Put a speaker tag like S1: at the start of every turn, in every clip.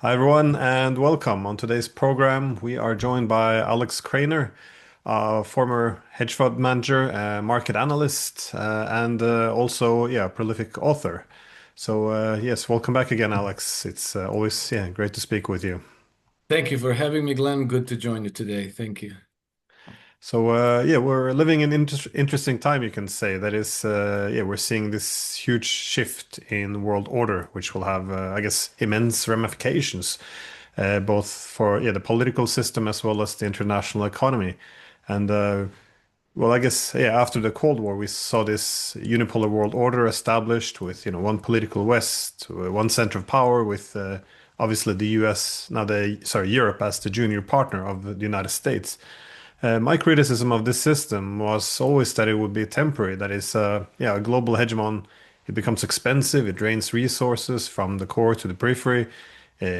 S1: Hi, everyone, and welcome. On today's program, we are joined by Alex Krainer, former hedge fund manager, market analyst, and also, yeah, prolific author. So, yes, welcome back again, Alex. It's always, yeah, great to speak with you.
S2: Thank you for having me, Glenn. Good to join you today. Thank you.
S1: So, yeah, we're living in interesting time, you can say. That is, yeah, we're seeing this huge shift in world order, which will have, I guess, immense ramifications, both for yeah the political system as well as the international economy. And well, I guess yeah, after the Cold War, we saw this unipolar world order established with one political West, one center of power, with obviously the U.S. now the sorry Europe as the junior partner of the United States. My criticism of this system was always that it would be temporary. That is, yeah, a global hegemon. It becomes expensive. It drains resources from the core to the periphery,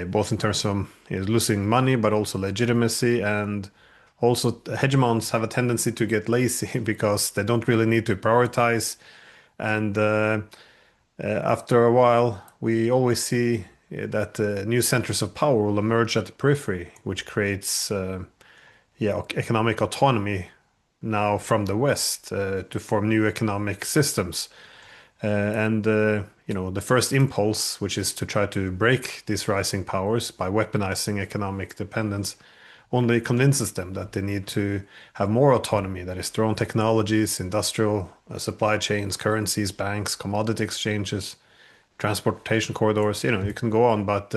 S1: both in terms of losing money, but also legitimacy. And also, hegemons have a tendency to get lazy because they don't really need to prioritize. And after a while, we always see that new centers of power will emerge at the periphery, which creates yeah, economic autonomy now from the West to form new economic systems. And the first impulse, which is to try to break these rising powers by weaponizing economic dependence, only convinces them that they need to have more autonomy, that is, their own technologies, industrial supply chains, currencies, banks, commodity exchanges, transportation corridors. You can go on, but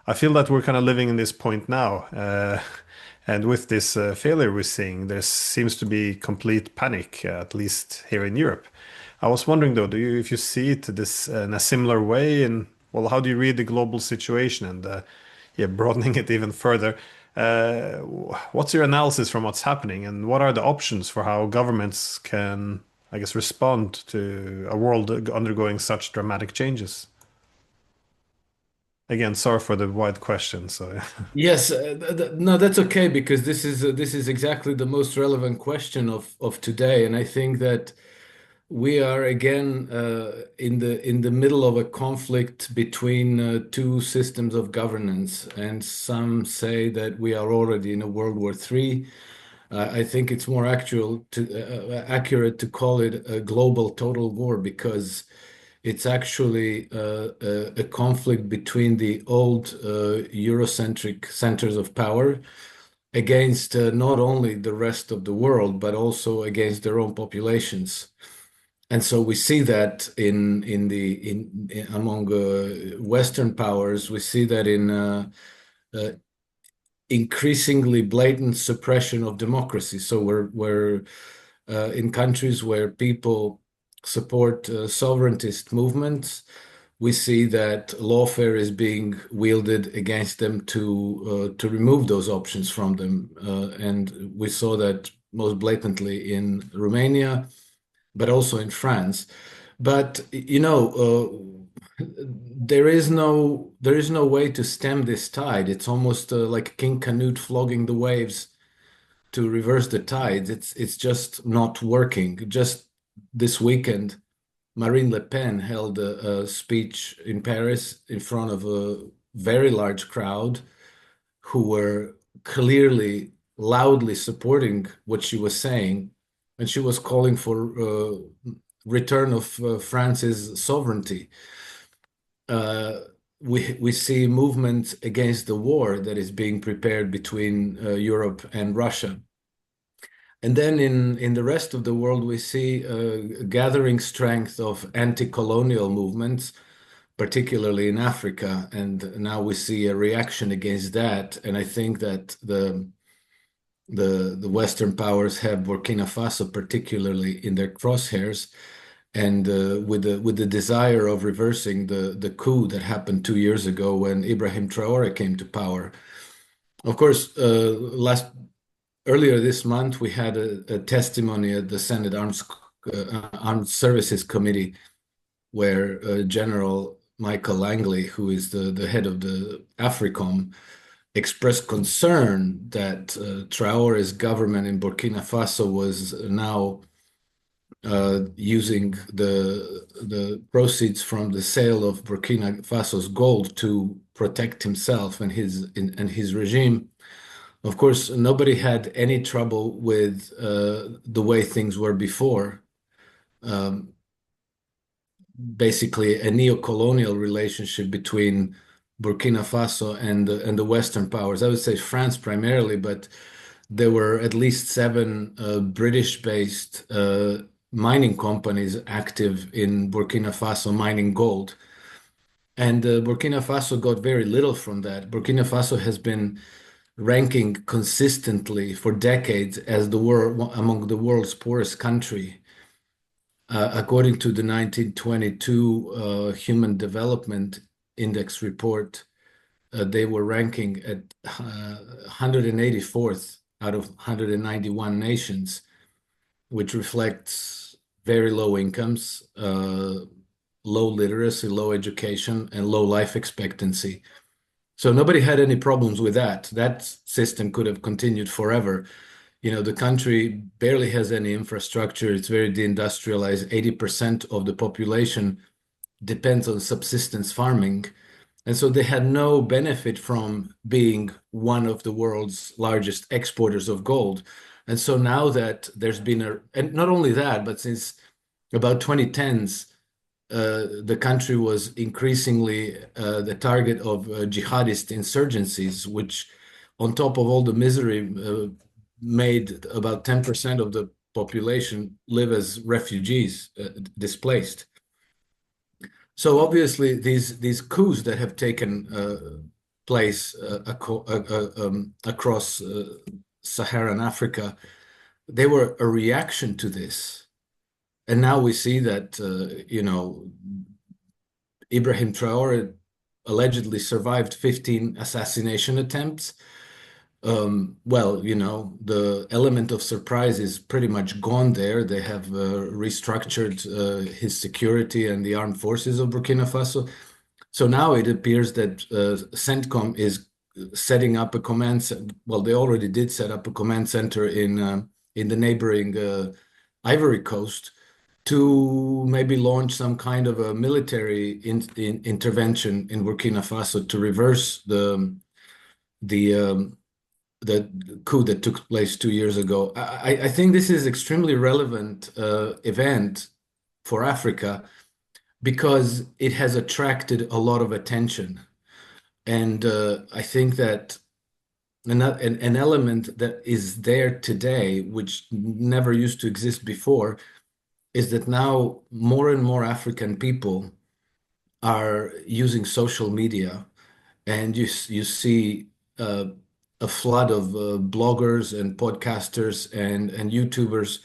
S1: I feel that we're kind of living in this point now. And with this failure we're seeing, there seems to be complete panic, at least here in Europe. I was wondering though, if you see it this in a similar way, and well, how do you read the global situation and yeah, broadening it even further? Uh, what's your analysis from what's happening, and what are the options for how governments can, I guess, respond to a world undergoing such dramatic changes? Again, sorry for the wide question. So,
S2: Yes, no, that's okay because this is exactly the most relevant question of today, and I think that we are again in the middle of a conflict between two systems of governance, and some say that we are already in a World War III. I think it's more accurate to call it a global total war because it's actually a conflict between the old Eurocentric centers of power against not only the rest of the world, but also against their own populations. And so we see that in among Western powers, we see that in uh, increasingly blatant suppression of democracy. So we're in countries where people support sovereigntist movements, we see that lawfare is being wielded against them to remove those options from them, and we saw that most blatantly in Romania, but also in France. But there is no way to stem this tide. It's almost like King Canute flogging the waves to reverse the tides. It's just not working. Just this weekend, Marine Le Pen held a speech in Paris in front of a very large crowd who were clearly loudly supporting what she was saying, and she was calling for return of France's sovereignty. Uh, we see movements against the war that is being prepared between Europe and Russia. And then in the rest of the world, we see a gathering strength of anti-colonial movements, particularly in Africa. And now we see a reaction against that. And I think that the Western powers have Burkina Faso particularly in their crosshairs, and with the desire of reversing the coup that happened 2 years ago when Ibrahim Traore came to power. Of course, last earlier this month we had a testimony at the Senate Armed Services Committee where General Michael Langley, who is the head of the AFRICOM, expressed concern that Traore's government in Burkina Faso was now using the proceeds from the sale of Burkina Faso's gold to protect himself and his regime. Of course, nobody had any trouble with the way things were before. Um, Basically, a neo-colonial relationship between Burkina Faso and the Western powers. I would say France primarily, but there were at least seven British-based mining companies active in Burkina Faso mining gold. And Burkina Faso got very little from that. Burkina Faso has been ranking consistently for decades as the world among the world's poorest country. According to the 1922 Human Development Index report, they were ranking at 184th out of 191 nations, which reflects very low incomes, low literacy, low education, and low life expectancy. So nobody had any problems with that. That system could have continued forever. The country barely has any infrastructure. It's very deindustrialized. 80% of the population depends on subsistence farming. And so they had no benefit from being one of the world's largest exporters of gold. And so now that there's been and not only that, but since about 2010s, the country was increasingly the target of jihadist insurgencies, which, on top of all the misery, made about 10% of the population live as refugees, displaced. So obviously, these coups that have taken place across Saharan Africa, they were a reaction to this. And now we see that, Ibrahim Traore allegedly survived 15 assassination attempts. Well, the element of surprise is pretty much gone there. They have restructured his security and the armed forces of Burkina Faso. So now it appears that CENTCOM is setting up a well, they already did set up a command center in the neighboring Ivory Coast to maybe launch some kind of a military intervention in Burkina Faso to reverse the the coup that took place 2 years ago. I think this is extremely relevant event for Africa because it has attracted a lot of attention. And I think that an element that is there today, which never used to exist before, is that now more and more African people are using social media, and you see a flood of bloggers and podcasters and YouTubers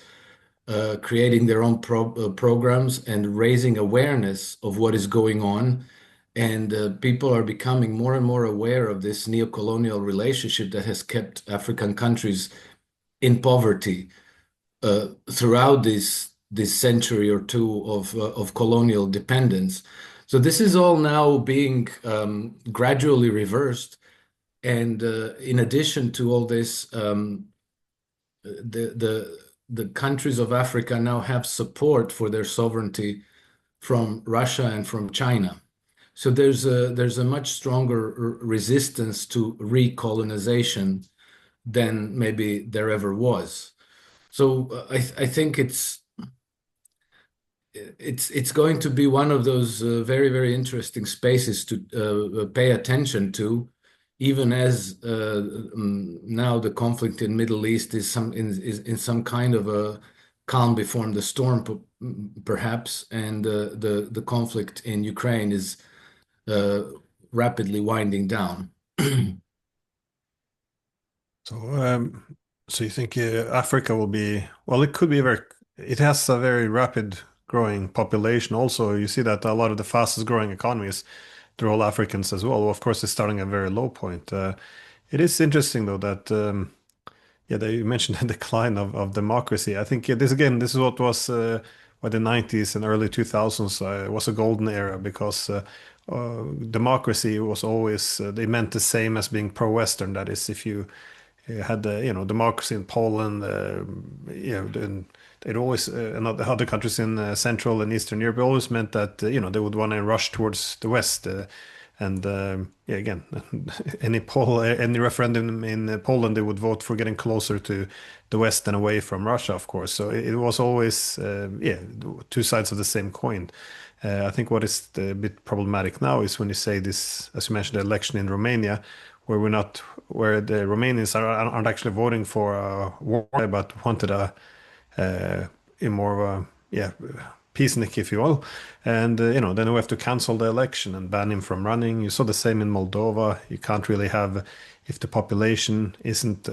S2: creating their own programs and raising awareness of what is going on. And people are becoming more and more aware of this neo-colonial relationship that has kept African countries in poverty throughout this century or two of colonial dependence. So this is all now being gradually reversed. And in addition to all this, the countries of Africa now have support for their sovereignty from Russia and from China. So there's a much stronger resistance to recolonization than maybe there ever was. So I think it's going to be one of those very, very interesting spaces to pay attention to, even as now the conflict in Middle East is in some kind of a calm before the storm, perhaps, and the conflict in Ukraine is uh, rapidly winding down.
S1: So, so you think Africa will be, well, it could be it has a very rapid growing population. Also, you see that a lot of the fastest growing economies, they're all Africans as well. Of course, it's starting at a very low point. It is interesting though that, yeah, you mentioned the decline of democracy. I think this is what was by the 90s and early 2000s was a golden era because democracy was always they meant the same as being pro-Western. That is, if you you had democracy in Poland, and it always and other countries in Central and Eastern Europe always meant that they would want to rush towards the West, and yeah, again, any referendum in Poland, they would vote for getting closer to the West and away from Russia, of course. So it was always yeah, two sides of the same coin. I think what is a bit problematic now is when you say this, as you mentioned, the election in Romania, where the Romanians aren't actually voting for a war, but wanted a more of a yeah peacenik, if you will, and then we have to cancel the election and ban him from running. You saw the same in Moldova. You can't really have if the population isn't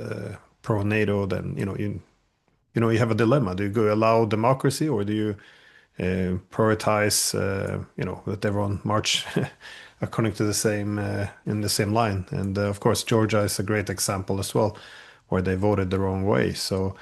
S1: pro NATO, then you have a dilemma. Do you go allow democracy or do you prioritize, that everyone march according to the same in the same line. And of course, Georgia is a great example as well, where they voted the wrong way. So,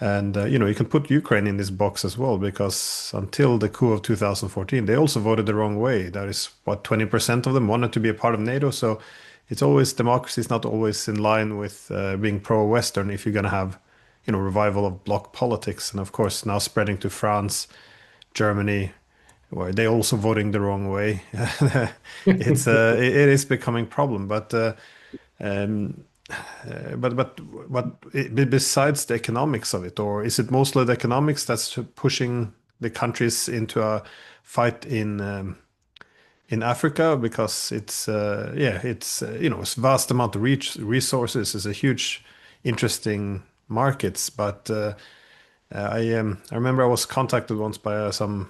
S1: and you can put Ukraine in this box as well because until the coup of 2014, they also voted the wrong way. That is what 20% of them wanted to be a part of NATO. So it's always democracy is not always in line with being pro-Western if you're going to have revival of bloc politics, and of course now spreading to France, Germany, where they also voting the wrong way. It is becoming problem, um, besides the economics of it, or is it mostly the economics that's pushing the countries into a fight in Africa because it's yeah it's vast amount of resources, is a huge interesting markets, but I remember I was contacted once by some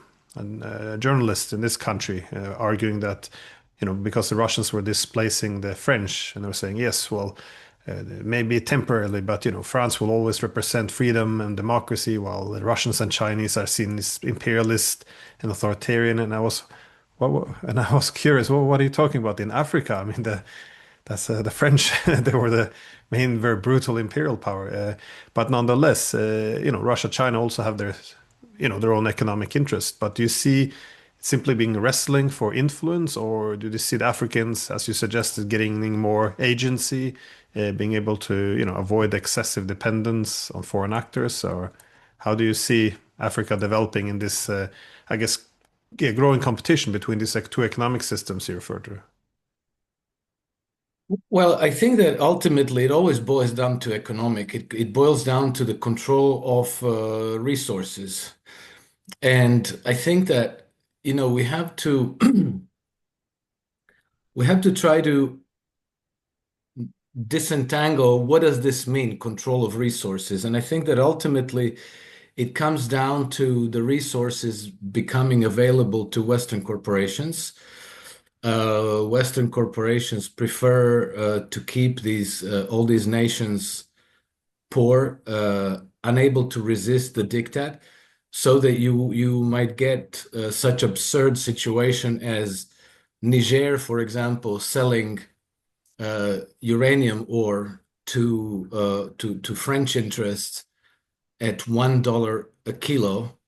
S1: journalist in this country arguing that because the Russians were displacing the French, and they were saying yes, well, maybe temporarily, but France will always represent freedom and democracy, while the Russians and Chinese are seen as imperialist and authoritarian. And I was curious, well, what are you talking about in Africa? I mean, that's the French. They were the main, very brutal imperial power. But nonetheless, Russia, China also have their own economic interest. But do you see it simply being wrestling for influence, or do you see the Africans, as you suggested, getting more agency, being able to, avoid excessive dependence on foreign actors, or how do you see Africa developing in this, I guess, yeah, growing competition between these two economic systems you refer to?
S2: Well, I think that ultimately it always boils down to economic. It boils down to the control of resources. And I think that, we have to we have to try to disentangle what does this mean, control of resources. And I think that ultimately it comes down to the resources becoming available to Western corporations. Western corporations prefer to keep these all these nations poor, unable to resist the diktat, so that you might get such absurd situation as Niger, for example, selling uranium ore to French interests at $1 a kilo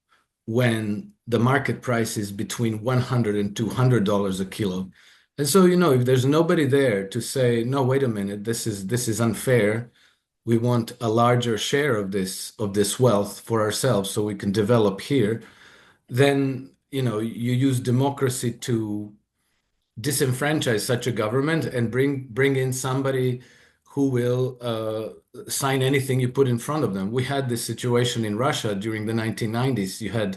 S2: when the market price is between 100 and $200 a kilo. And so, if there's nobody there to say, no, wait a minute, this is unfair. We want a larger share of this wealth for ourselves so we can develop here. Then, you use democracy to disenfranchise such a government and bring in somebody who will sign anything you put in front of them. We had this situation in Russia during the 1990s. You had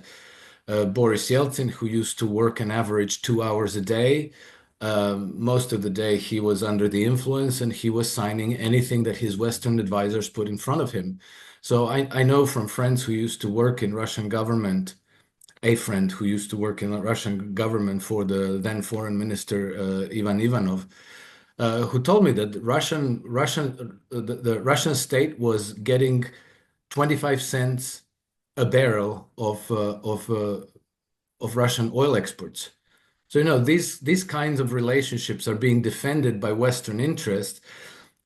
S2: Boris Yeltsin, who used to work an average 2 hours a day. Most of the day he was under the influence and he was signing anything that his Western advisors put in front of him. So I know from friends who used to work in Russian government, a friend who used to work in the Russian government for the then foreign minister Ivan Ivanov, who told me that the Russian state was getting 25 cents a barrel of Russian oil exports. So these kinds of relationships are being defended by Western interests,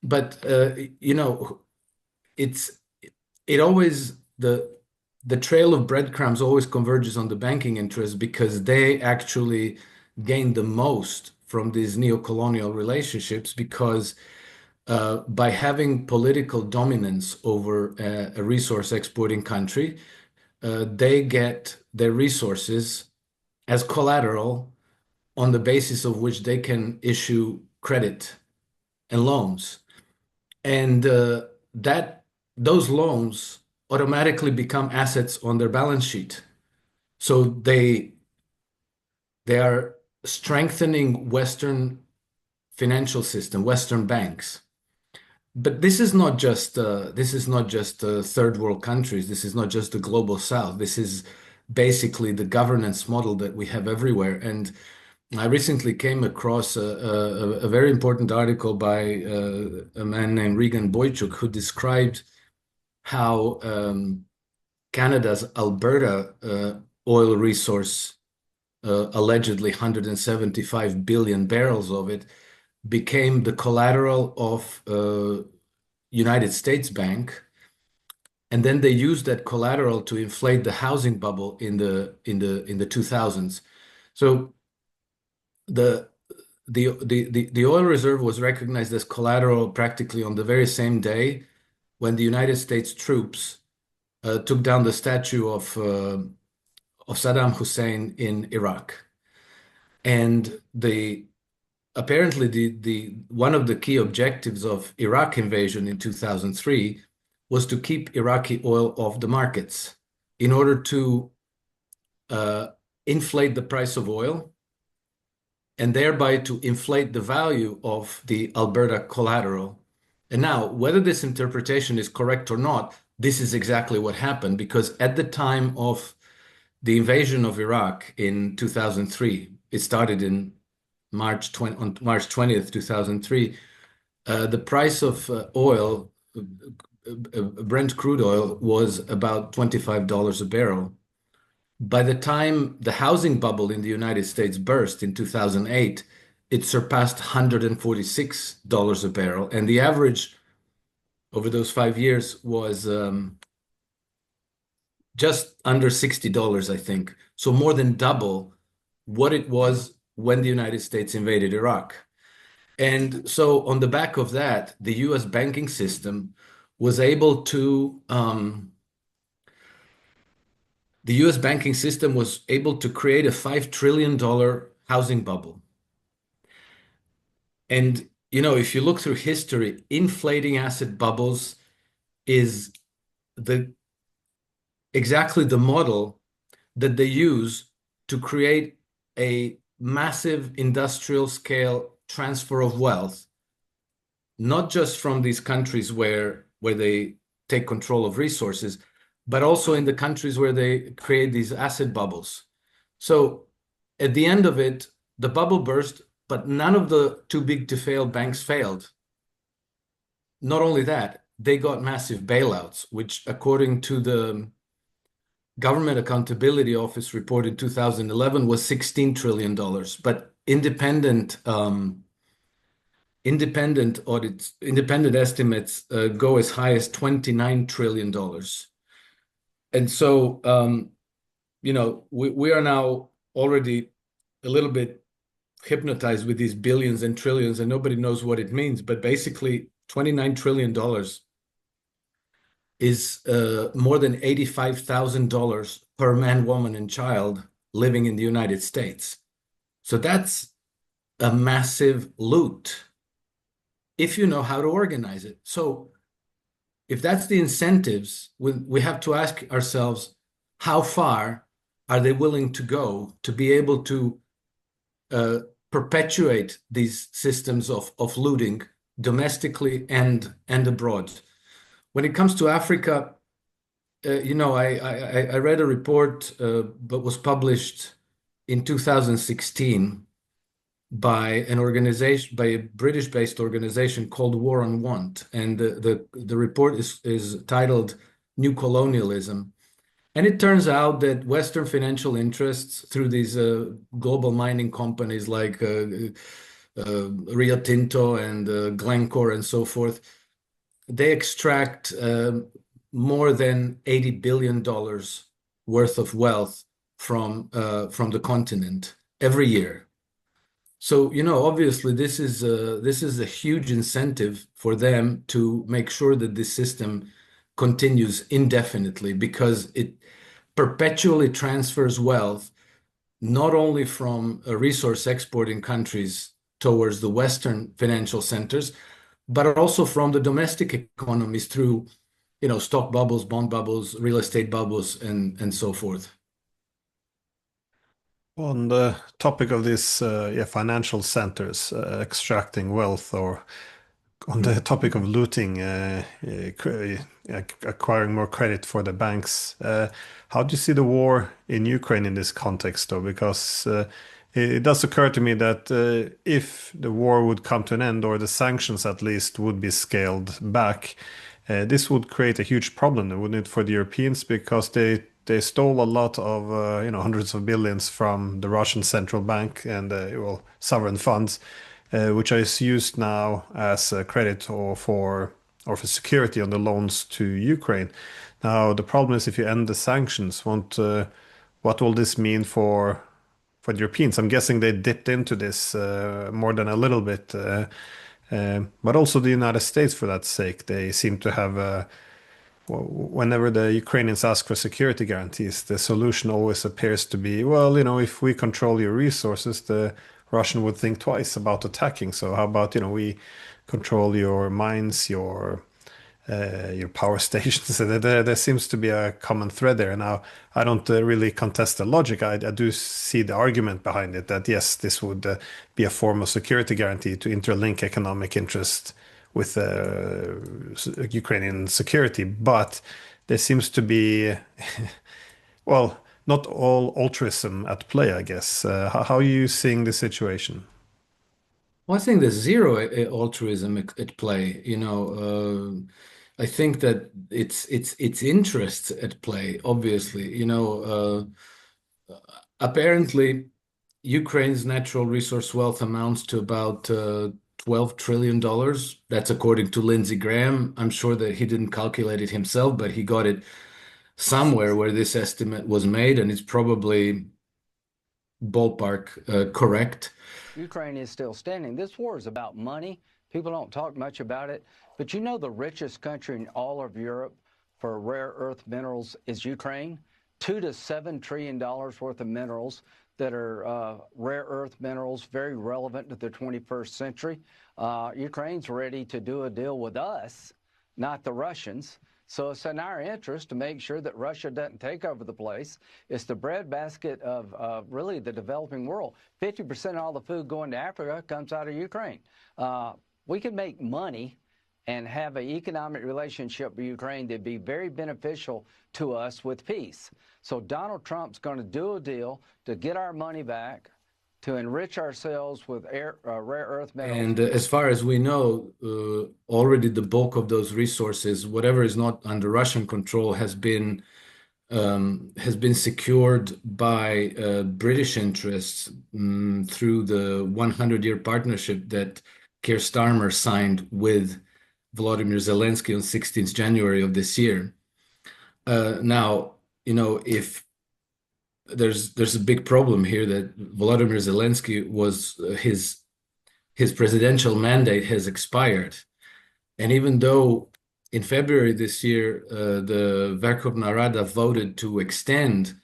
S2: but it's it always the trail of breadcrumbs always converges on the banking interests because they actually gain the most from these neo-colonial relationships because by having political dominance over a resource exporting country, they get their resources as collateral on the basis of which they can issue credit and loans. And that those loans automatically become assets on their balance sheet. So they are strengthening Western financial system, Western banks. But this is not just third world countries. This is not just the global South. This is basically the governance model that we have everywhere. And I recently came across a very important article by a man named Regan Boychuk, who described how Canada's Alberta oil resource, allegedly 175 billion barrels of it, became the collateral of United States Bank, and then they used that collateral to inflate the housing bubble in the 2000s. So the the oil reserve was recognized as collateral practically on the very same day when the United States troops took down the statue of Saddam Hussein in Iraq. And the apparently the one of the key objectives of Iraq invasion in 2003 was to keep Iraqi oil off the markets in order to uh, inflate the price of oil and thereby to inflate the value of the Alberta collateral. And now, whether this interpretation is correct or not, this is exactly what happened, because at the time of the invasion of Iraq in 2003, it started in on March 20th, 2003, the price of oil, Brent crude oil, was about $25 a barrel. By the time the housing bubble in the United States burst in 2008, it surpassed $146 a barrel. And the average over those 5 years was just under $60, I think. So more than double what it was when the United States invaded Iraq. And so on the back of that, the US banking system was able to create a $5 trillion housing bubble. And if you look through history, inflating asset bubbles is the exactly the model that they use to create a massive industrial scale transfer of wealth, not just from these countries where they take control of resources, but also in the countries where they create these asset bubbles. So at the end of it, the bubble burst, but none of the too big to fail banks failed. Not only that, they got massive bailouts, which according to the Government Accountability Office report in 2011 was $16 trillion, but independent estimates go as high as $29 trillion. And so, we are now already a little bit hypnotized with these billions and trillions, and nobody knows what it means. But basically, $29 trillion is more than $85,000 per man, woman, and child living in the United States. So that's a massive loot if you know how to organize it. So if that's the incentives, we have to ask ourselves, how far are they willing to go to be able to perpetuate these systems of looting domestically and abroad? When it comes to Africa, I read a report that was published in 2016 by a British-based organization called War on Want, and the report is titled New Colonialism. And it turns out that Western financial interests through these global mining companies like Rio Tinto and Glencore and so forth, they extract more than $80 billion worth of wealth from the continent every year. So, obviously this is a huge incentive for them to make sure that this system continues indefinitely because it perpetually transfers wealth not only from resource exporting countries towards the Western financial centers, but also from the domestic economies through, stock bubbles, bond bubbles, real estate bubbles, and so forth.
S1: On the topic of this, yeah, financial centers extracting wealth, or on the topic of looting, acquiring more credit for the banks, how do you see the war in Ukraine in this context, though? Because it does occur to me that if the war would come to an end, or the sanctions at least would be scaled back, this would create a huge problem, wouldn't it, for the Europeans? Because they stole a lot of hundreds of billions from the Russian central bank and well, sovereign funds, which is used now as credit or for security on the loans to Ukraine. Now the problem is, if you end the sanctions, won't what will this mean for the Europeans? I'm guessing they dipped into this more than a little bit, but also the United States, for that sake, they seem to have. Whenever the Ukrainians ask for security guarantees, the solution always appears to be, well, if we control your resources, the Russian would think twice about attacking. So how about, we control your mines, your power stations? So there seems to be a common thread there. Now, I don't really contest the logic. I do see the argument behind it, that yes, this would be a form of security guarantee to interlink economic interest with Ukrainian security. But there seems to be, well, not all altruism at play, I guess. How are you seeing the situation?
S2: Well, I think there's zero altruism at play. I think that it's interests at play. Obviously, apparently Ukraine's natural resource wealth amounts to about $12 trillion. That's according to Lindsey Graham. I'm sure that he didn't calculate it himself, but he got it somewhere where this estimate was made, and it's probably ballpark correct.
S3: Ukraine is still standing. This war is about money. People don't talk much about it. But the richest country in all of Europe for rare earth minerals is Ukraine. $2 to $7 trillion worth of minerals that are rare earth minerals, very relevant to the 21st century. Ukraine's ready to do a deal with us, not the Russians. So it's in our interest to make sure that Russia doesn't take over the place. It's the breadbasket of really the developing world. 50% of all the food going to Africa comes out of Ukraine. We can make money and have an economic relationship with Ukraine that'd be very beneficial to us with peace. So Donald Trump's going to do a deal to get our money back, to enrich ourselves with rare earth minerals.
S2: And as far as we know, already the bulk of those resources, whatever is not under Russian control, has been secured by British interests through the 100-year partnership that Keir Starmer signed with Volodymyr Zelensky on 16th January of this year. Now, if there's a big problem here, that Volodymyr Zelensky was his presidential mandate has expired, and even though in February this year the Verkhovna Rada voted to extend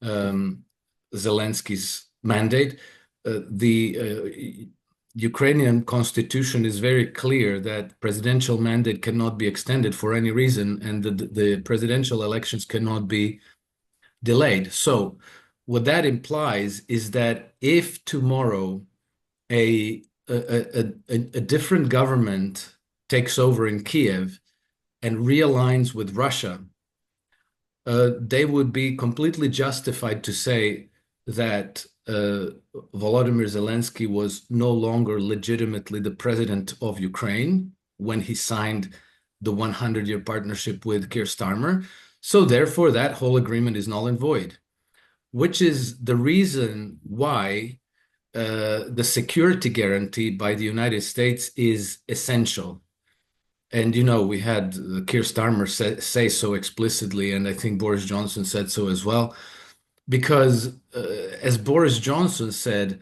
S2: Zelensky's mandate, the Ukrainian constitution is very clear that presidential mandate cannot be extended for any reason, and the presidential elections cannot be delayed. So what that implies is that if tomorrow a different government takes over in Kiev and realigns with Russia, they would be completely justified to say that Volodymyr Zelensky was no longer legitimately the president of Ukraine when he signed the 100-year partnership with Keir Starmer. So therefore, that whole agreement is null and void, which is the reason why the security guarantee by the United States is essential. And, we had Keir Starmer say so explicitly, and I think Boris Johnson said so as well, because as Boris Johnson said,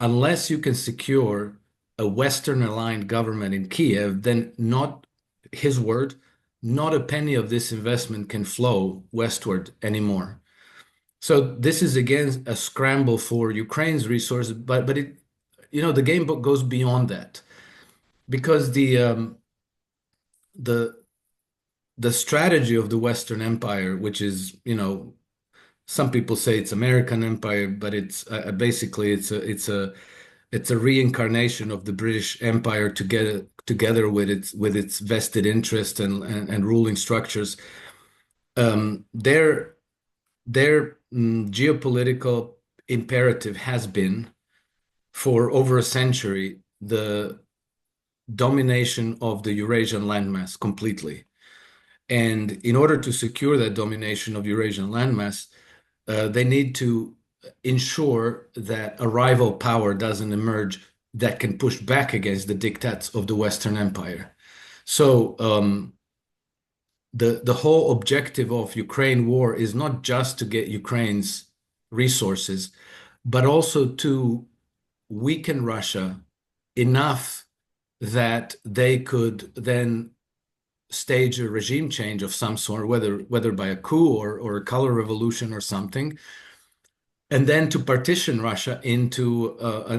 S2: unless you can secure a Western aligned government in Kiev, then not his word, not a penny of this investment can flow westward anymore. So this is again a scramble for Ukraine's resources, but it, the game book goes beyond that because the the strategy of the Western Empire, which is, some people say it's American Empire, but it's basically it's a reincarnation of the British Empire together with its vested interest and ruling structures. Their geopolitical imperative has been for over a century the domination of the Eurasian landmass completely. And in order to secure that domination of Eurasian landmass, they need to ensure that a rival power doesn't emerge that can push back against the diktats of the Western Empire. So the whole objective of Ukraine war is not just to get Ukraine's resources, but also to weaken Russia enough that they could then stage a regime change of some sort, whether by a coup or a color revolution or something, and then to partition Russia into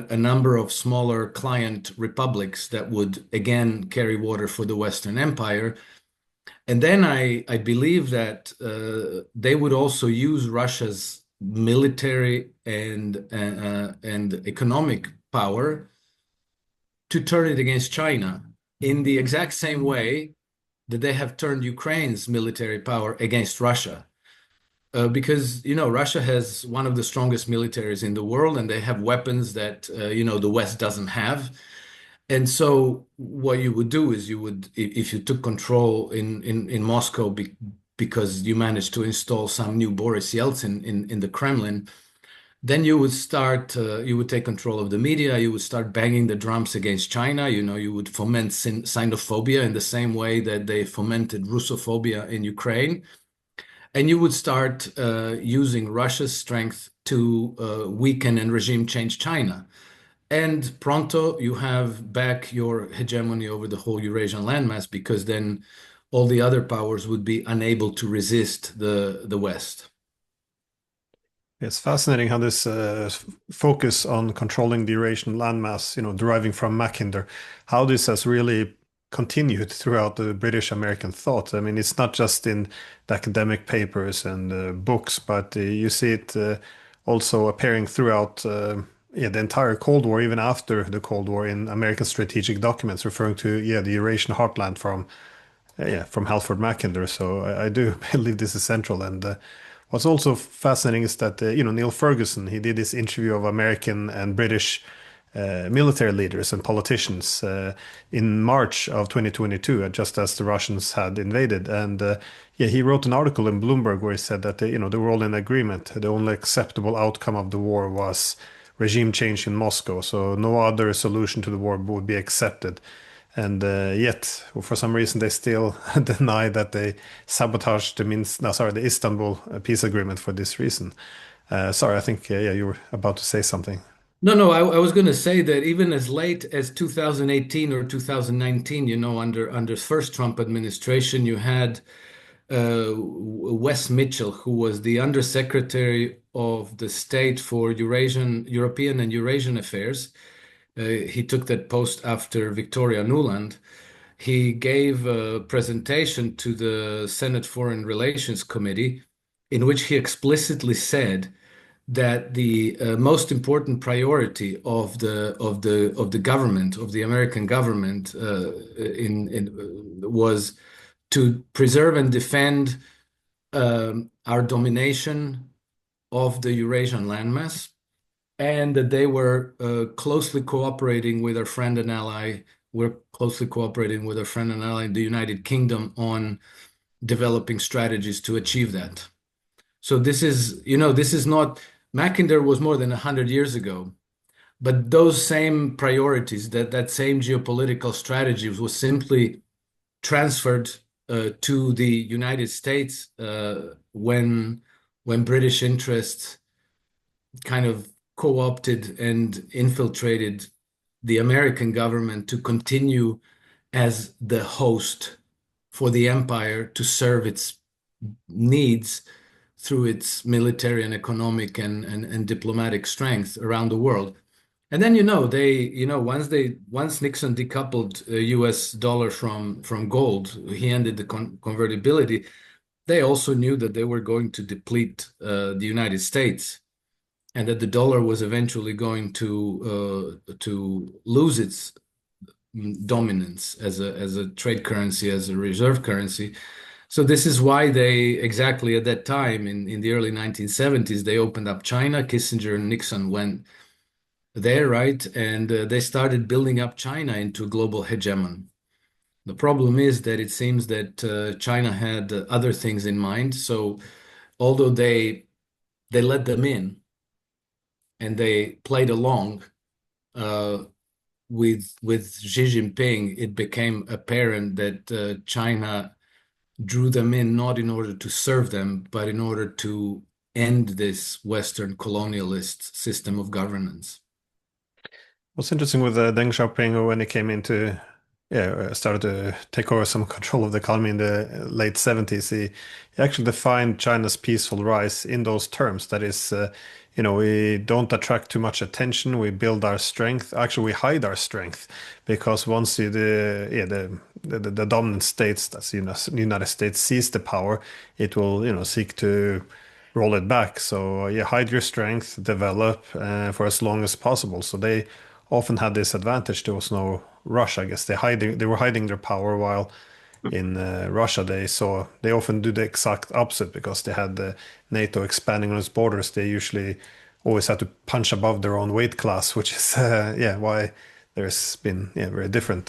S2: a number of smaller client republics that would again carry water for the Western Empire. And then I believe that they would also use Russia's military and economic power to turn it against China in the exact same way that they have turned Ukraine's military power against Russia. Because, Russia has one of the strongest militaries in the world, and they have weapons that, the West doesn't have. And so what you would do is if you took control in Moscow because you managed to install some new Boris Yeltsin in the Kremlin, then you would take control of the media, you would start banging the drums against China, you would foment Sinophobia in the same way that they fomented Russophobia in Ukraine. And you would start using Russia's strength to weaken and regime change China. And pronto, you have back your hegemony over the whole Eurasian landmass, because then all the other powers would be unable to resist the West.
S1: It's fascinating how this focus on controlling the Eurasian landmass, deriving from Mackinder, how this has really continued throughout the British-American thought. I mean, it's not just in the academic papers and books, but you see it also appearing throughout the entire Cold War, even after the Cold War, in American strategic documents referring to the Eurasian heartland from Halford Mackinder. So I do believe this is central. And what's also fascinating is that Neil Ferguson, he did this interview of American and British military leaders and politicians in March of 2022, just as the Russians had invaded. And he wrote an article in Bloomberg where he said that they were all in agreement. The only acceptable outcome of the war was regime change in Moscow. So no other solution to the war would be accepted. And yet, for some reason, they still deny that they sabotaged the Istanbul peace agreement for this reason. Sorry, I think you were about to say something.
S2: No, I was going to say that even as late as 2018 or 2019, under first Trump administration, you had Wes Mitchell, who was the Undersecretary of the State for European and Eurasian Affairs. He took that post after Victoria Nuland. He gave a presentation to the Senate Foreign Relations Committee in which he explicitly said that the most important priority of the government, of the American government, was to preserve and defend our domination of the Eurasian landmass, and that they were closely cooperating with our friend and ally. We're closely cooperating with our friend and ally in the United Kingdom on developing strategies to achieve that. So this is not, Mackinder was more than 100 years ago, but those same priorities, that same geopolitical strategy was simply transferred to the United States when British interests kind of co-opted and infiltrated the American government to continue as the host for the empire to serve its needs through its military and economic and diplomatic strength around the world. And then once Nixon decoupled U.S. dollar from gold, he ended the convertibility. They also knew that they were going to deplete the United States, and that the dollar was eventually going to lose its dominance as a trade currency, as a reserve currency. So this is why they exactly at that time in the early 1970s they opened up China. Kissinger and Nixon went there, right? And they started building up China into a global hegemon. The problem is that it seems that China had other things in mind. So although they let them in and they played along uh, with Xi Jinping, it became apparent that China drew them in not in order to serve them, but in order to end this Western colonialist system of governance.
S1: What's interesting with Deng Xiaoping when he came into, started to take over some control of the economy in the late 70s, he actually defined China's peaceful rise in those terms. That is, we don't attract too much attention. We build our strength. Actually, we hide our strength because once the dominant states, that's the United States, seize the power, it will, seek to roll it back. So you hide your strength, develop for as long as possible. So they often had this advantage. There was no rush. I guess they were hiding their power, while in Russia they often do the exact opposite because they had the NATO expanding on its borders. They usually always had to punch above their own weight class, which is why there's been very different.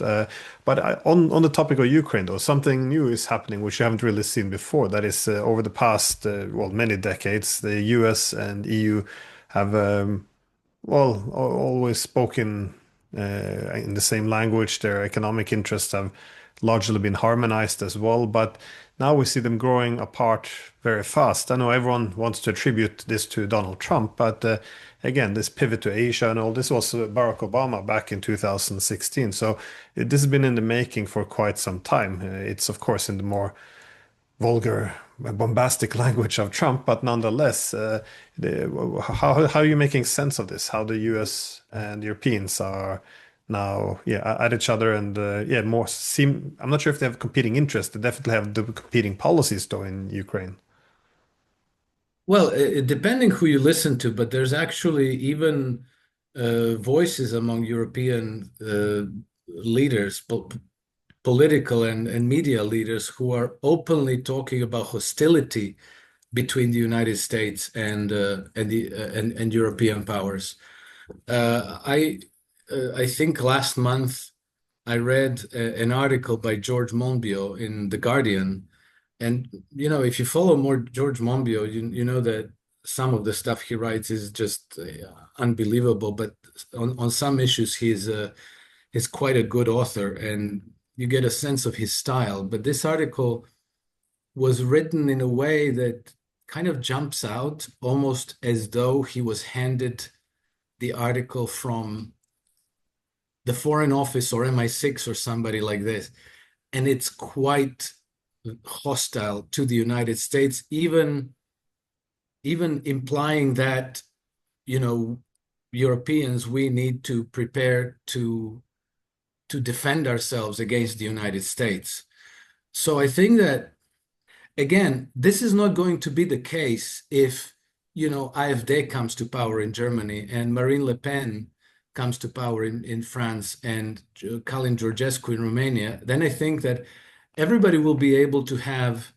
S1: But on the topic of Ukraine, though, something new is happening which you haven't really seen before. That is, over the past many decades, the U.S. and EU have always spoken in the same language. Their economic interests have largely been harmonized as well, but now we see them growing apart very fast. I know everyone wants to attribute this to Donald Trump, but again, this pivot to Asia and all this was Barack Obama back in 2016. So this has been in the making for quite some time. It's of course in the more vulgar, bombastic language of Trump, but nonetheless, how are you making sense of this? How the U.S. and Europeans are now, at each other and more seem. I'm not sure if they have competing interests. They definitely have the competing policies though in Ukraine.
S2: Well, depending who you listen to, but there's actually even voices among European leaders, political and media leaders, who are openly talking about hostility between the United States and European powers. I think last month I read an article by George Monbiot in The Guardian, and if you follow more George Monbiot, you know that some of the stuff he writes is just unbelievable. But on some issues, he's quite a good author, and you get a sense of his style. But this article was written in a way that kind of jumps out, almost as though he was handed the article from the Foreign Office or MI6 or somebody like this. And it's quite hostile to the United States, even implying that, Europeans, we need to prepare to defend ourselves against the United States. So I think that, again, this is not going to be the case if, AfD comes to power in Germany and Marine Le Pen comes to power in France and Calin Georgescu in Romania. Then I think that everybody will be able to have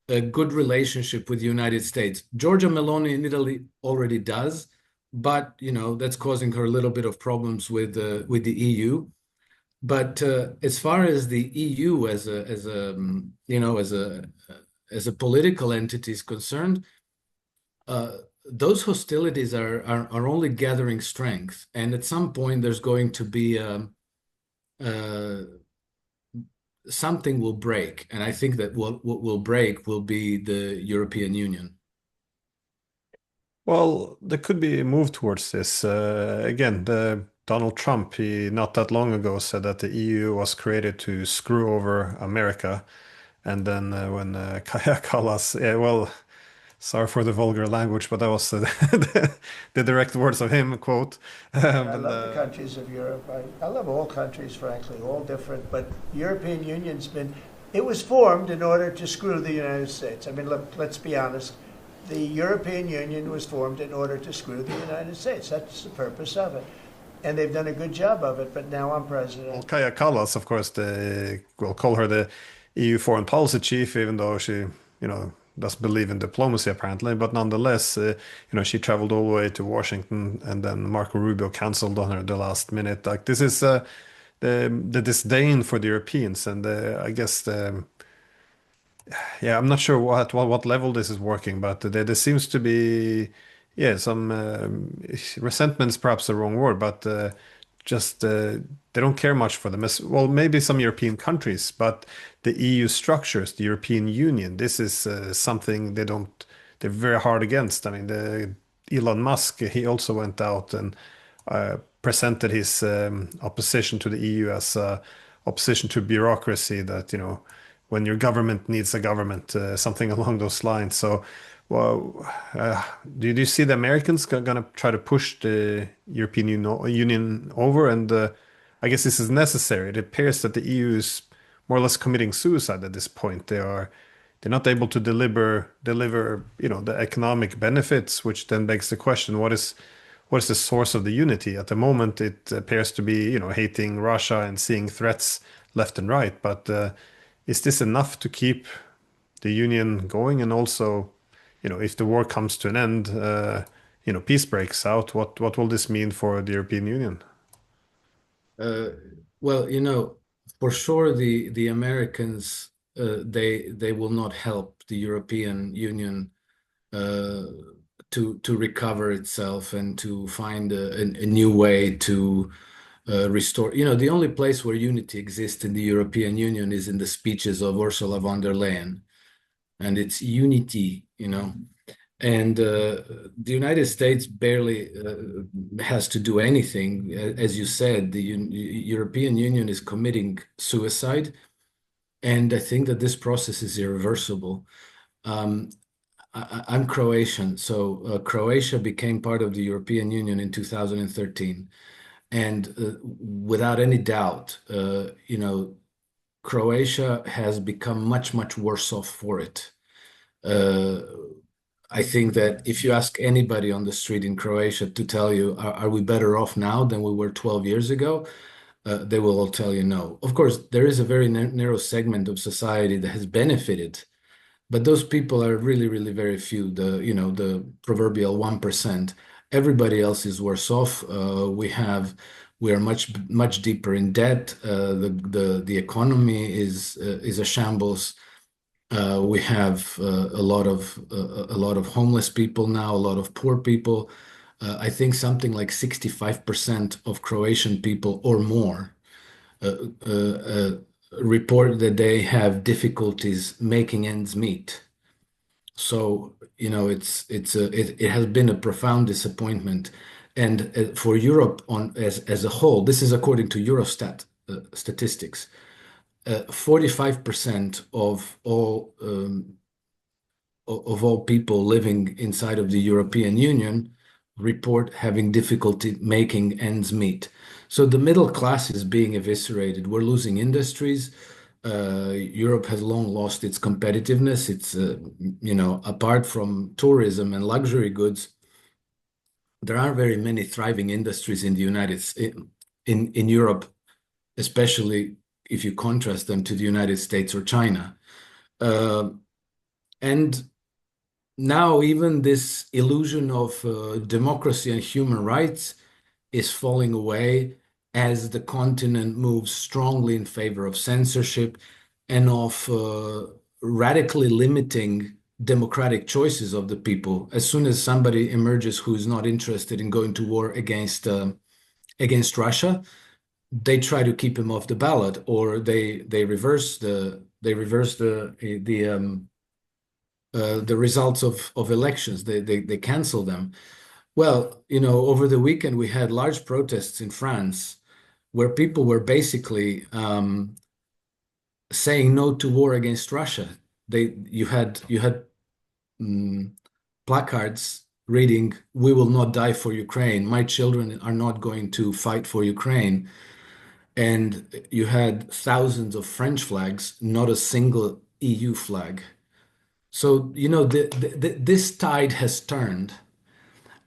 S2: a good relationship with the United States. Giorgia Meloni in Italy already does, but that's causing her a little bit of problems with the EU. But as far as the EU as a political entity is concerned, those hostilities are only gathering strength, and at some point there's going to be something will break, and I think that what will break will be the European Union.
S1: Well, there could be a move towards this. Again, Donald Trump, he not that long ago said that the EU was created to screw over America. And then when Kaja Kallas, yeah, well, sorry for the vulgar language, but that was the direct words of him, quote.
S4: I
S1: And
S4: love the countries of Europe. I love all countries, frankly, all different. But European Union's been, it was formed in order to screw the United States. I mean, look, let's be honest. The European Union was formed in order to screw the United States. That's the purpose of it. And they've done a good job of it, but now I'm
S1: well,
S4: president.
S1: Kaja Kallas, of course, we'll call her the EU foreign policy chief, even though she, doesn't believe in diplomacy apparently. But nonetheless, she traveled all the way to Washington, and then Marco Rubio canceled on her at the last minute. Like this is the disdain for the Europeans, and I guess yeah, I'm not sure what level this is working, but there seems to be, yeah, some resentment is perhaps the wrong word, but just they don't care much for them. Well, maybe some European countries, but the EU structures, the European Union, this is something they're very hard against. I mean, Elon Musk, he also went out and presented his opposition to the EU as opposition to bureaucracy that, when your government needs a government, something along those lines. So, well, do you see the Americans going to try to push the European Union over? And I guess this is necessary. It appears that the EU is more or less committing suicide at this point. They're not able to deliver the economic benefits, which then begs the question: what is the source of the unity? At the moment, it appears to be hating Russia and seeing threats left and right. But is this enough to keep the union going? And also, if the war comes to an end, peace breaks out, what will this mean for the European Union?
S2: Uh, well, for sure the Americans they will not help the European Union uh, to recover itself and to find a new way to restore. The only place where unity exists in the European Union is in the speeches of Ursula von der Leyen, and it's unity, And the United States barely has to do anything. As you said, the European Union is committing suicide, and I think that this process is irreversible. Um, I'm Croatian, so Croatia became part of the European Union in 2013, and without any doubt, Croatia has become much, much worse off for it. Uh, I think that if you ask anybody on the street in Croatia to tell you, are we better off now than we were 12 years ago? They will all tell you no. Of course, there is a very narrow segment of society that has benefited, but those people are really, really very few. The proverbial 1%. Everybody else is worse off. We are much, much deeper in debt. The economy is a shambles. We have a lot of homeless people now, a lot of poor people. I think something like 65% of Croatian people or more uh, uh, uh, report that they have difficulties making ends meet. So, it has been a profound disappointment. And for Europe as a whole, this is according to Eurostat statistics. 45% of all people living inside of the European Union report having difficulty making ends meet. So the middle class is being eviscerated. We're losing industries. Europe has long lost its competitiveness. It's apart from tourism and luxury goods, there aren't very many thriving industries in the United States, in Europe, especially if you contrast them to the United States or China. Uh, and now even this illusion of democracy and human rights is falling away as the continent moves strongly in favor of censorship and of radically limiting democratic choices of the people. As soon as somebody emerges who is not interested in going to war against Russia, they try to keep him off the ballot, or they reverse the the results of elections. They cancel them. Well, over the weekend we had large protests in France where people were basically saying no to war against Russia. You had um, placards reading, "We will not die for Ukraine. My children are not going to fight for Ukraine." And you had thousands of French flags, not a single EU flag. So, this tide has turned.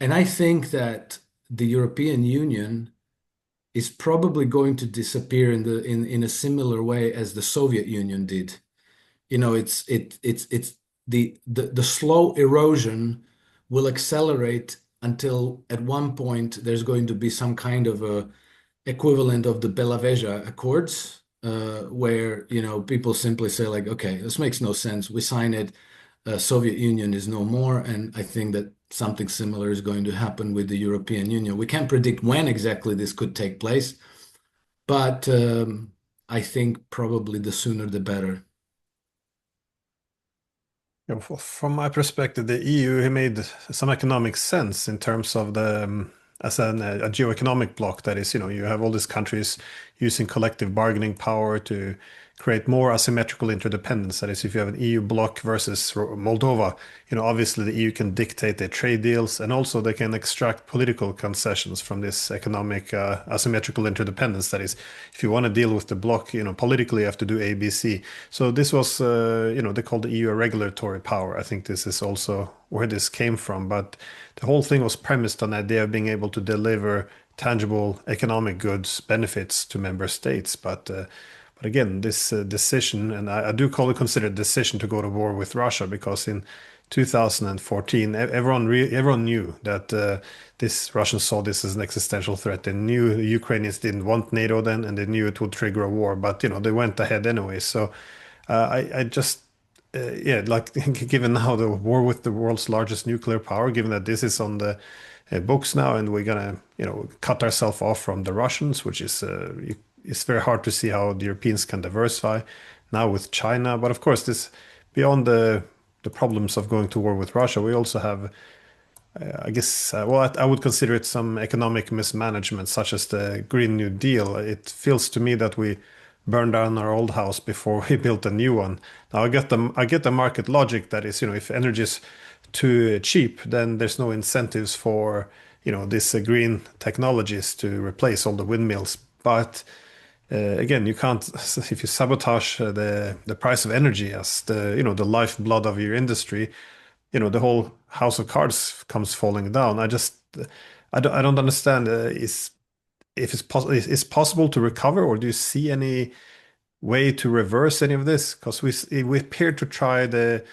S2: And I think that the European Union is probably going to disappear in a similar way as the Soviet Union did. It's the slow erosion will accelerate until at one point there's going to be some kind of a equivalent of the Belaveja Accords, where people simply say like, okay, this makes no sense. We sign it. Soviet Union is no more, and I think that something similar is going to happen with the European Union. We can't predict when exactly this could take place, but I think probably the sooner the better.
S1: From my perspective, the EU made some economic sense in terms of the as a geoeconomic bloc. That is, you have all these countries using collective bargaining power to create more asymmetrical interdependence. That is, if you have an EU bloc versus Moldova, obviously the EU can dictate their trade deals, and also they can extract political concessions from this economic asymmetrical interdependence. That is, if you want to deal with the bloc, politically you have to do A, B, C. So this was, they called the EU a regulatory power. I think this is also where this came from. But the whole thing was premised on the idea of being able to deliver tangible economic goods, benefits to member states. But again, this decision, and I do consider a decision to go to war with Russia, because in 2014, everyone knew that this Russians saw this as an existential threat. They knew the Ukrainians didn't want NATO then, and they knew it would trigger a war. But they went ahead anyway. So I just yeah, like given now the war with the world's largest nuclear power, given that this is on the books now, and we're gonna cut ourselves off from the Russians, which is it's very hard to see how the Europeans can diversify now with China. But of course, this beyond the problems of going to war with Russia, we also have I guess, well, I would consider it some economic mismanagement, such as the Green New Deal. It feels to me that we burned down our old house before we built a new one. Now, I get the market logic that is, if energy is too cheap, then there's no incentives for, these green technologies to replace all the windmills. But again, you can't, if you sabotage the price of energy as the lifeblood of your industry, the whole house of cards comes falling down. I don't understand. Is if it's possible to recover, or do you see any way to reverse any of this? Because we appear to try the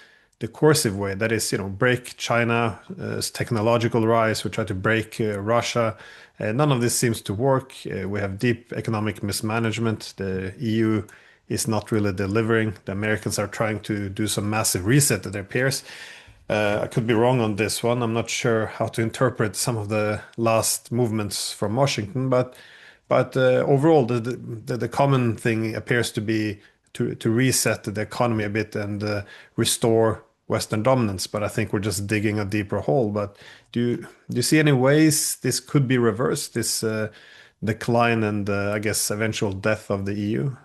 S1: coercive way, that is, break China's technological rise. We try to break Russia. None of this seems to work. We have deep economic mismanagement. The EU is not really delivering. The Americans are trying to do some massive reset at their peers. I could be wrong on this one. I'm not sure how to interpret some of the last movements from Washington, but overall, the common thing appears to be to reset the economy a bit and restore Western dominance. But I think we're just digging a deeper hole. But do you see any ways this could be reversed? This decline and I guess eventual death of the EU?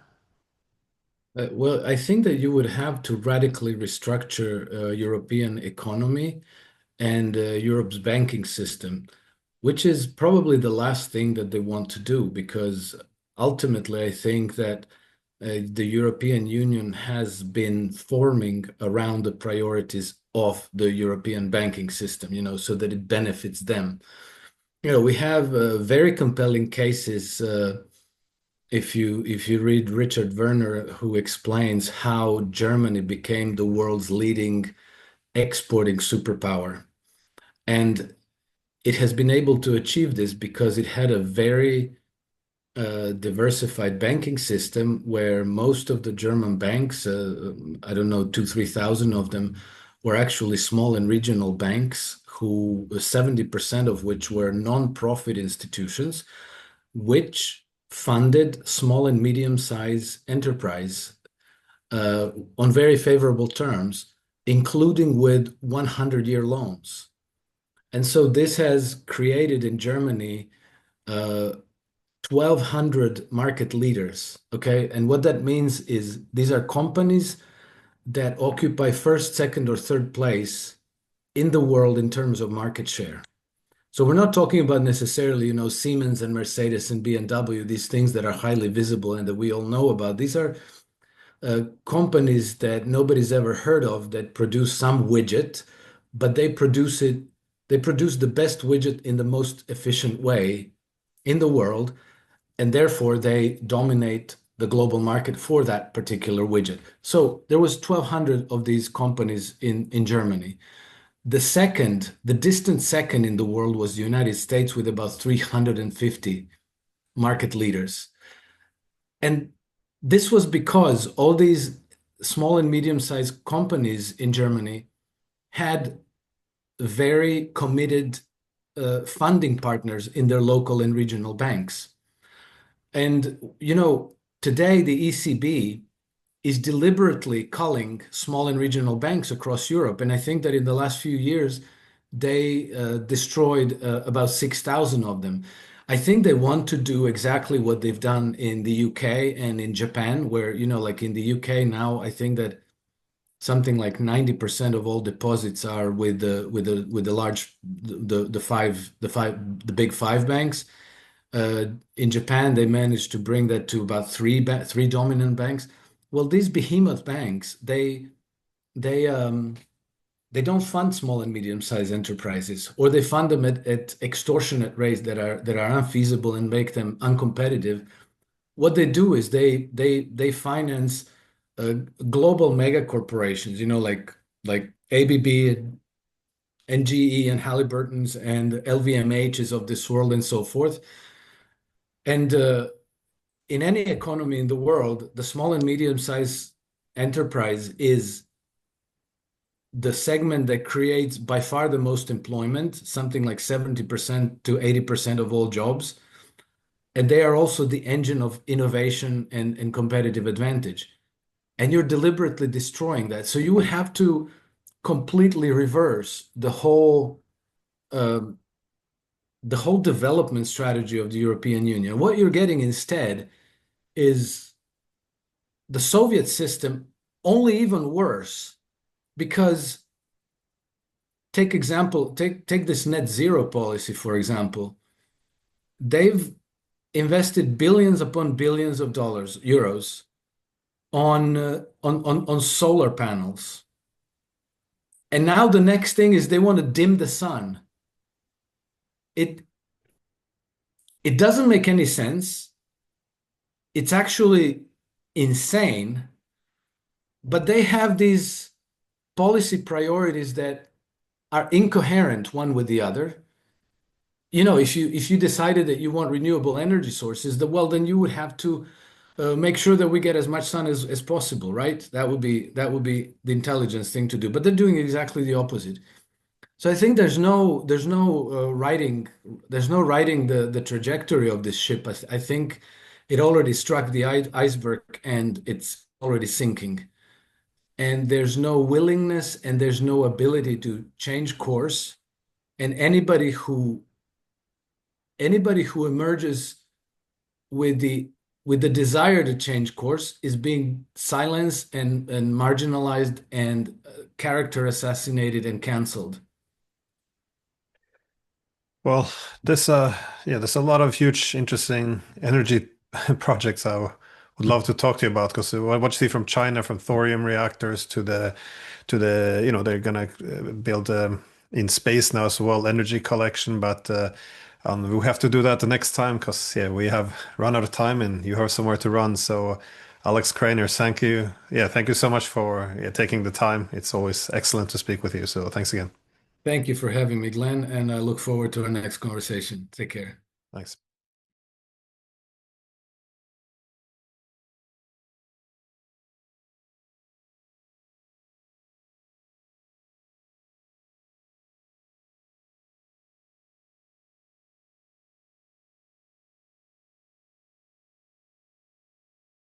S2: Well, I think that you would have to radically restructure European economy and Europe's banking system, which is probably the last thing that they want to do, because ultimately I think that the European Union has been forming around the priorities of the European banking system, so that it benefits them. We have very compelling cases. If you read Richard Werner, who explains how Germany became the world's leading exporting superpower. And it has been able to achieve this because it had a very diversified banking system, where most of the German banks, I don't know, 3,000 of them, were actually small and regional banks, who 70% of which were non-profit institutions, which funded small and medium-sized enterprise on very favorable terms. including with 100-year loans. And so this has created in Germany 1,200 market leaders. Okay. And what that means is these are companies that occupy first, second, or third place in the world in terms of market share. So we're not talking about necessarily, Siemens and Mercedes and BMW, these things that are highly visible and that we all know about. These are companies that nobody's ever heard of that produce some widget, but they produce the best widget in the most efficient way in the world, and therefore they dominate the global market for that particular widget. So there was 1,200 of these companies in Germany. The distant second in the world was the United States with about 350 market leaders. And this was because all these small and medium-sized companies in Germany had very committed funding partners in their local and regional banks. And, today the ECB is deliberately culling small and regional banks across Europe. And I think that in the last few years, they destroyed about 6,000 of them. I think they want to do exactly what they've done in the UK and in Japan, where, like in the UK now, I think that something like 90% of all deposits are with the large, the big five banks. In Japan, they managed to bring that to about three dominant banks. Well, these behemoth banks, they don't fund small and medium-sized enterprises, or they fund them at extortionate rates that are unfeasible and make them uncompetitive. What they do is they finance global mega corporations, like ABB and GE and Halliburton's and LVMH's of this world and so forth. And in any economy in the world, the small and medium-sized enterprise is the segment that creates by far the most employment, something like 70% to 80% of all jobs. And they are also the engine of innovation and competitive advantage. And you're deliberately destroying that. So you would have to completely reverse the whole development strategy of the European Union. What you're getting instead is the Soviet system, only even worse, because take this net zero policy, for example. They've invested billions upon billions of euros on solar panels. And now the next thing is they want to dim the sun. It doesn't make any sense. It's actually insane, but they have these policy priorities that are incoherent one with the other. If you decided that you want renewable energy sources, then you would have to make sure that we get as much sun as possible, right? That would be the intelligent thing to do. But they're doing exactly the opposite. So I think there's no writing the trajectory of this ship. I think it already struck the iceberg and it's already sinking. And there's no willingness and there's no ability to change course. And anybody who emerges with the desire to change course is being silenced and marginalized and character assassinated and canceled.
S1: Well, there's a lot of huge, interesting energy projects I would love to talk to you about because what you see from China, from thorium reactors to they're gonna build in space now as well energy collection, but we'll have to do that the next time because we have run out of time and you have somewhere to run. So, Alex Krainer, thank you. Yeah, thank you so much for taking the time. It's always excellent to speak with you. So, thanks again.
S2: Thank you for having me, Glenn, and I look forward to our next conversation. Take care.
S1: Thanks.